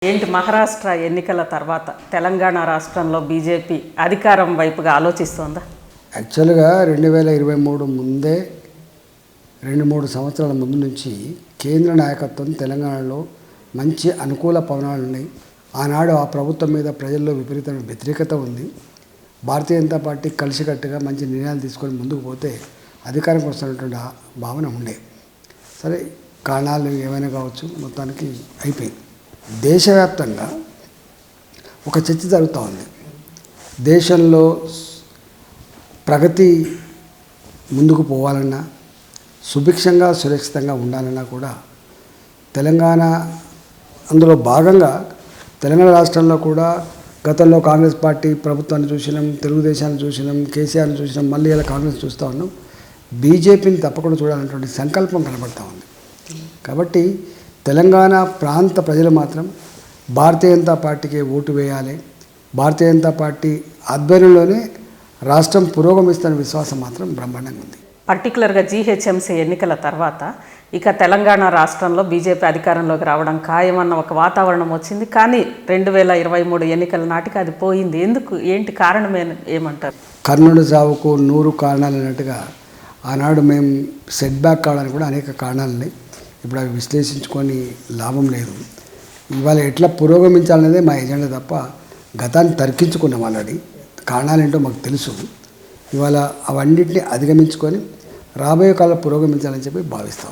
ఏంటి మహారాష్ట్ర ఎన్నికల తర్వాత తెలంగాణ రాష్ట్రంలో బీజేపీ అధికారం వైపుగా ఆలోచిస్తోందా? యాక్చువల్గా 2023 ముందే 2-3 సంవత్సరాల ముందు నుంచి కేంద్ర నాయకత్వం తెలంగాణలో మంచి అనుకూల పవనాలు ఉన్నాయి. ఆనాడు ఆ ప్రభుత్వం మీద ప్రజల్లో విపరీతమైన వ్యతిరేకత ఉంది. భారతీయ జనతా పార్టీ కలిసికట్టుగా మంచి నిర్ణయాలు తీసుకొని ముందుకు పోతే అధికారంకి వస్తున్నటువంటి భావన ఉండే. సరే, కారణాలు ఏమైనా కావచ్చు, మొత్తానికి అయిపోయింది. దేశవ్యాప్తంగా ఒక చర్చ జరుగుతూ ఉంది. దేశంలో ప్రగతి ముందుకు పోవాలన్నా, సుభిక్షంగా సురక్షితంగా ఉండాలన్నా కూడా తెలంగాణ అందులో భాగంగా తెలంగాణ రాష్ట్రంలో కూడా గతంలో కాంగ్రెస్ పార్టీ ప్రభుత్వాన్ని చూసినాం, తెలుగుదేశాన్ని చూసినాం, కేసీఆర్ని చూసినాం, మళ్ళీ ఇలా కాంగ్రెస్ చూస్తూ ఉన్నాం. బీజేపీని తప్పకుండా చూడాలనేటువంటి సంకల్పం కనబడుతూ ఉంది. కాబట్టి తెలంగాణ ప్రాంత ప్రజలు మాత్రం భారతీయ జనతా పార్టీకి ఓటు వేయాలి, భారతీయ జనతా పార్టీ ఆధ్వర్యంలోనే రాష్ట్రం పురోగమిస్తున్న విశ్వాసం మాత్రం బ్రహ్మాండంగా ఉంది. పర్టికులర్గా జీహెచ్ఎంసీ ఎన్నికల తర్వాత ఇక తెలంగాణ రాష్ట్రంలో బీజేపీ అధికారంలోకి రావడం ఖాయమన్న ఒక వాతావరణం వచ్చింది. కానీ 2023 ఎన్నికల నాటికి అది పోయింది. ఎందుకు, ఏంటి కారణం ఏమంటారు? కర్ణుడి సావుకు 100 కారణాలు అన్నట్టుగా ఆనాడు మేము సెట్ బ్యాక్ కావడానికి కూడా అనేక కారణాలు ఉన్నాయి. ఇప్పుడు అవి విశ్లేషించుకొని లాభం లేదు. ఇవాళ ఎట్లా పురోగమించాలనేదే మా ఎజెండా తప్ప గతాన్ని తర్కించుకున్నాం. ఆల్రెడీ కారణాలు ఏంటో మాకు తెలుసు. ఇవాళ అవన్నింటినీ అధిగమించుకొని రాబోయే కాలం పురోగమించాలని చెప్పి భావిస్తాం.